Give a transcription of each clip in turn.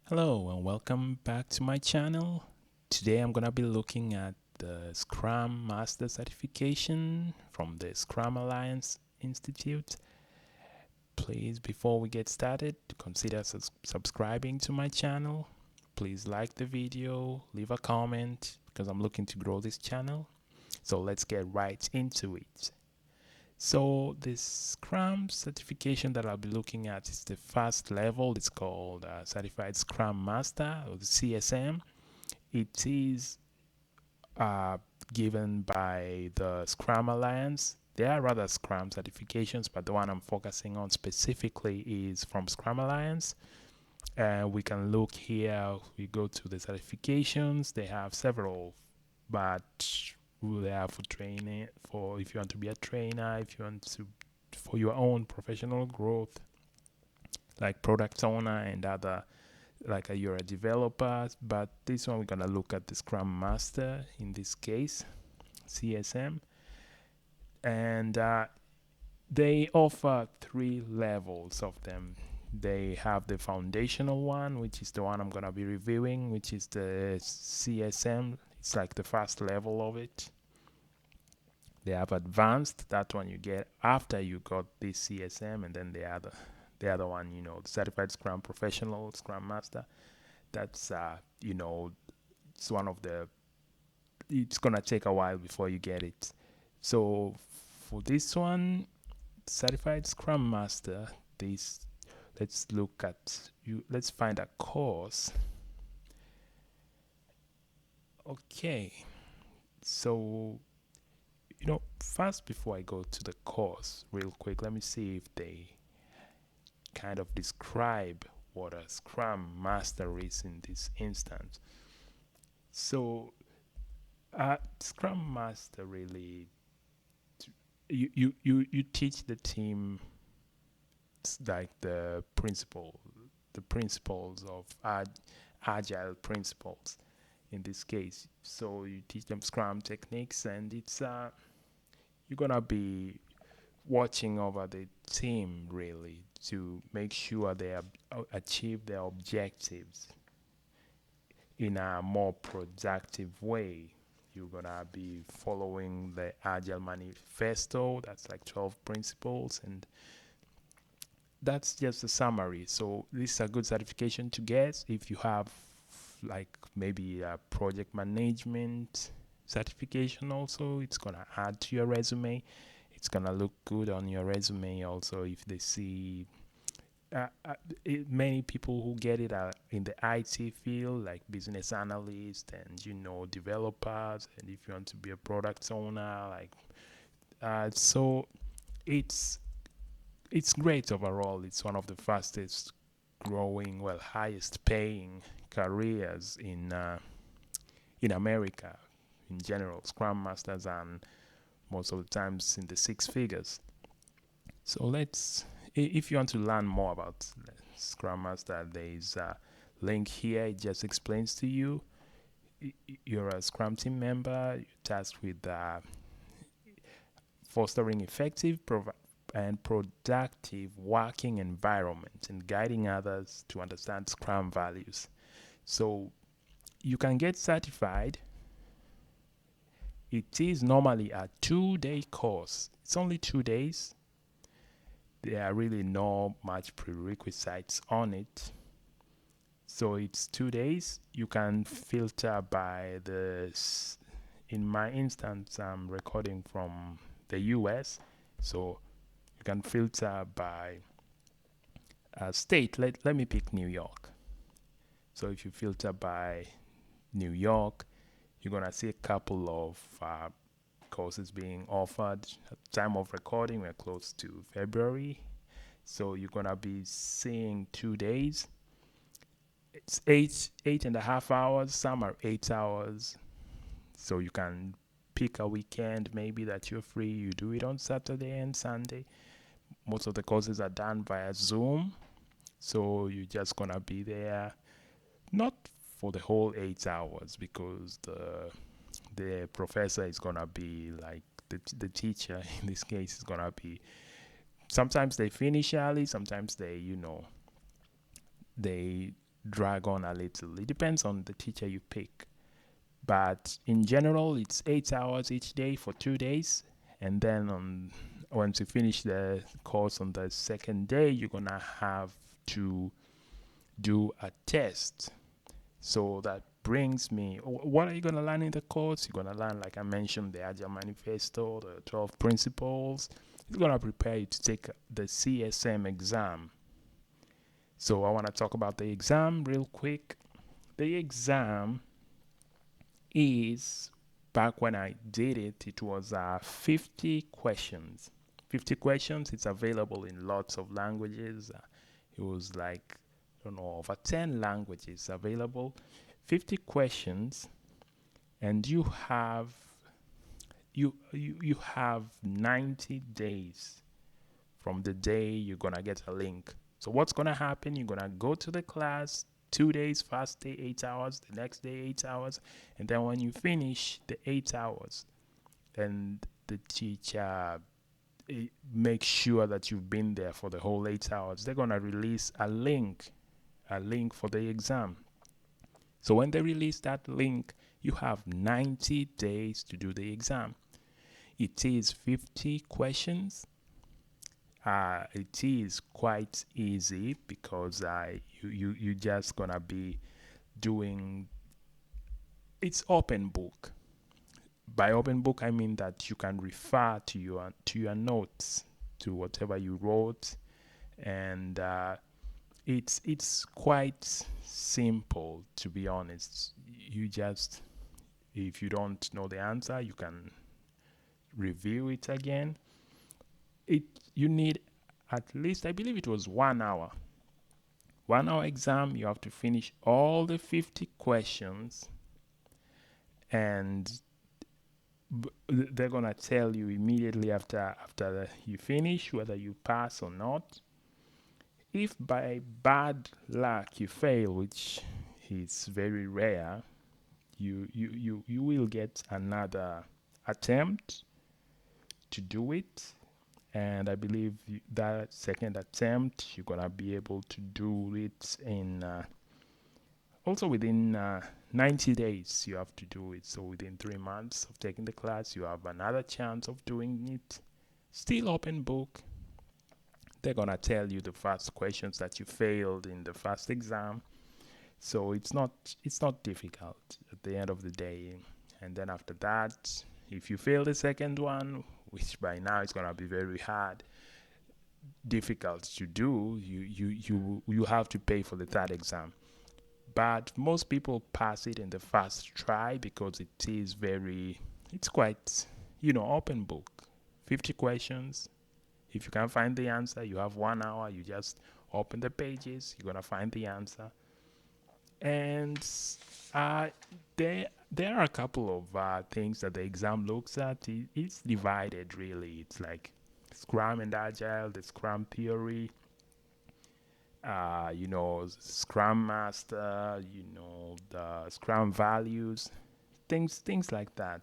Hello and welcome back to my channel. Today I'm gonna be looking at the Scrum Master certification from the Scrum Alliance Institute. Please, before we get started, consider subscribing to my channel. Please like the video, leave a comment because I'm looking to grow this channel. So let's get right into it. So the Scrum certification that I'll be looking at is the first level. It's called Certified Scrum Master, or the CSM. It is given by the Scrum Alliance. There are other Scrum certifications, but the one I'm focusing on specifically is from Scrum Alliance. We can look here, we go to the certifications. They have several, but they are for training, for if you want to be a trainer, if you want to, for your own professional growth, like product owner and other, like you're a developer. But this one, we're going to look at the Scrum Master in this case, CSM. And they offer 3 levels of them. They have the foundational one, which is the one I'm going to be reviewing, which is the CSM. It's like the first level of it. They have advanced, that one you get after you got this CSM, and then the other one, the Certified Scrum Professional, Scrum Master. That's it's one of the. It's gonna take a while before you get it. So for this one, Certified Scrum Master, this let's look at you. Let's find a course. Okay, so first, before I go to the course, real quick, let me see if they kind of describe what a Scrum Master is in this instance. So, Scrum Master really, you teach the team like the principles of agile principles in this case. So you teach them Scrum techniques, and it's you're gonna be watching over the team really to make sure they achieve their objectives in a more productive way. You're gonna be following the Agile Manifesto. That's like 12 principles, and that's just a summary. So this is a good certification to get if you have like maybe a project management certification. Also, it's gonna add to your resume. It's gonna look good on your resume also if they see many people who get it are in the IT field, like business analysts and developers, and if you want to be a product owner, like so it's great overall. It's one of the fastest growing, well, highest paying careers in America in general. Scrum Masters, and most of the times in the 6 figures. So if you want to learn more about Scrum Master, there is a link here. It just explains to you. You're a Scrum team member. You're tasked with fostering effective and productive working environment and guiding others to understand Scrum values. So you can get certified. It is normally a 2-day course. It's only 2 days. There are really no much prerequisites on it. So it's 2 days. You can filter by in my instance, I'm recording from the US. So you can filter by state. Let me pick New York. So if you filter by New York, you're going to see a couple of courses being offered. At the time of recording, we're close to February. So you're going to be seeing 2 days. It's 8.5 hours. Some are 8 hours. So you can pick a weekend maybe that you're free. You do it on Saturday and Sunday. Most of the courses are done via Zoom. So you're just going to be there, not for the whole 8 hours, because the professor is going to be like the teacher in this case is going to be, sometimes they finish early, sometimes they drag on a little. It depends on the teacher you pick. But in general, it's 8 hours each day for 2 days. And then once you finish the course on the second day, you're going to have to do a test. So that brings me, what are you going to learn in the course? You're going to learn, like I mentioned, the Agile Manifesto, the 12 principles. It's going to prepare you to take the CSM exam. So I want to talk about the exam real quick. The exam is, back when I did it, it was 50 questions. 50 questions. It's available in lots of languages. It was like, I don't know, over 10 languages available. 50 questions, and you have 90 days from the day you're gonna get a link. So what's gonna happen? You're gonna go to the class 2 days, first day 8 hours, the next day 8 hours, and then when you finish the 8 hours, and the teacher makes sure that you've been there for the whole 8 hours, they're gonna release a link for the exam. So when they release that link, you have 90 days to do the exam. It is 50 questions. It is quite easy because you just gonna be doing, it's open book. By open book, I mean that you can refer to your notes, to whatever you wrote, and it's quite simple, to be honest. You just, if you don't know the answer, you can review it again. You need at least, I believe it was 1 hour. 1 hour exam. You have to finish all the 50 questions, and they're gonna tell you immediately after you finish whether you pass or not. If by bad luck you fail, which is very rare, you will get another attempt to do it, and I believe that second attempt you're gonna be able to do it in also within 90 days. You have to do it, so within 3 months of taking the class you have another chance of doing it. Still open book. They're gonna tell you the first questions that you failed in the first exam, so it's not difficult at the end of the day. And then after that, if you fail the second one, which by now is gonna be very difficult to do, you have to pay for the third exam. But most people pass it in the first try because it's quite, open book. 50 questions. If you can't find the answer, you have 1 hour. You just open the pages. You're gonna find the answer. And there are a couple of things that the exam looks at. It's divided really. It's like Scrum and Agile, the Scrum theory, Scrum Master, the Scrum values, things like that.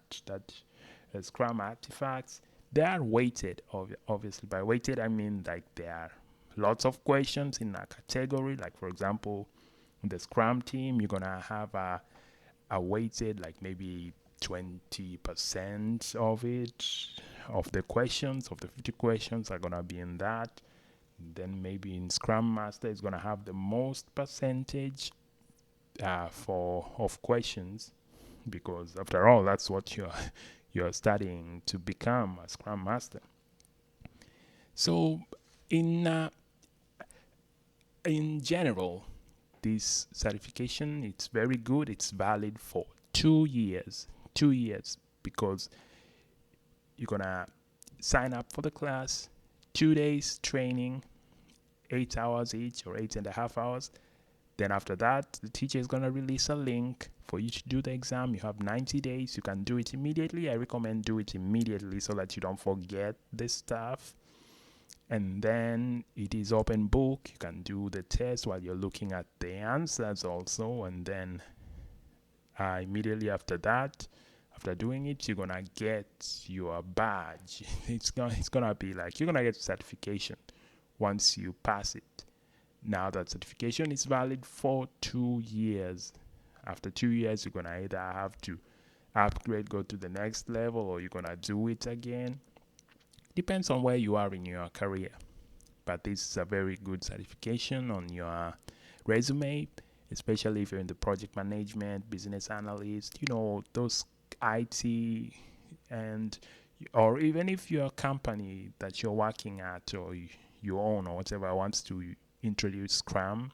Scrum artifacts. They are weighted, obviously. By weighted, I mean like there are lots of questions in a category. Like for example, in the Scrum team, you're gonna have a weighted like maybe 20% of the questions, of the 50 questions are gonna be in that. Then maybe in Scrum Master is gonna have the most percentage of questions, because after all, that's what you're studying to become a Scrum Master. So in general, this certification, it's very good. It's valid for 2 years. 2 years, because you're gonna sign up for the class, 2 days training, 8 hours each or 8.5 hours. Then after that, the teacher is gonna release a link for you to do the exam. You have 90 days. You can do it immediately. I recommend do it immediately so that you don't forget this stuff. And then it is open book. You can do the test while you're looking at the answers also. And then immediately after that, after doing it, you're gonna get your badge. It's gonna be like you're gonna get certification once you pass it. Now that certification is valid for 2 years. After 2 years, you're gonna either have to upgrade, go to the next level, or you're gonna do it again. Depends on where you are in your career. But this is a very good certification on your resume, especially if you're in the project management, business analyst, those IT, and or even if your company that you're working at or you own or whatever wants to introduce Scrum,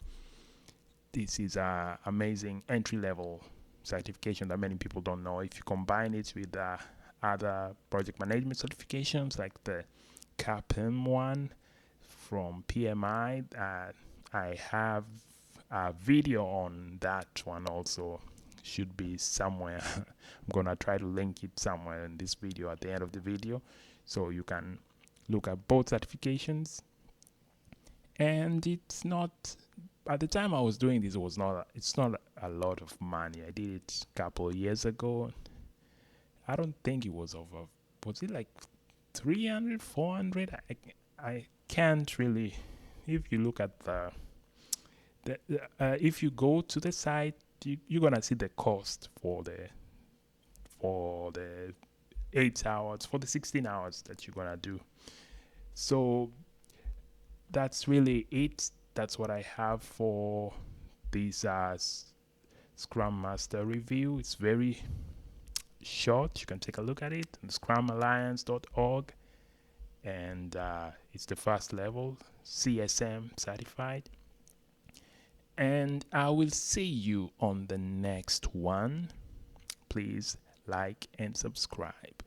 this is a amazing entry level certification that many people don't know. If you combine it with other project management certifications like the CAPM one from PMI, I have a video on that one also. Should be somewhere. I'm gonna try to link it somewhere in this video at the end of the video, so you can look at both certifications. And it's not, at the time I was doing this, it's not a lot of money. I did it a couple of years ago. I don't think it was over, was it like 300, 400? I can't really. If you look at if you go to the site, you're gonna see the cost for the 8 hours, for the 16 hours that you're gonna do. So that's really it. That's what I have for this Scrum Master review. It's very short. You can take a look at it on scrumalliance.org, and it's the first level CSM certified. And I will see you on the next one. Please like and subscribe.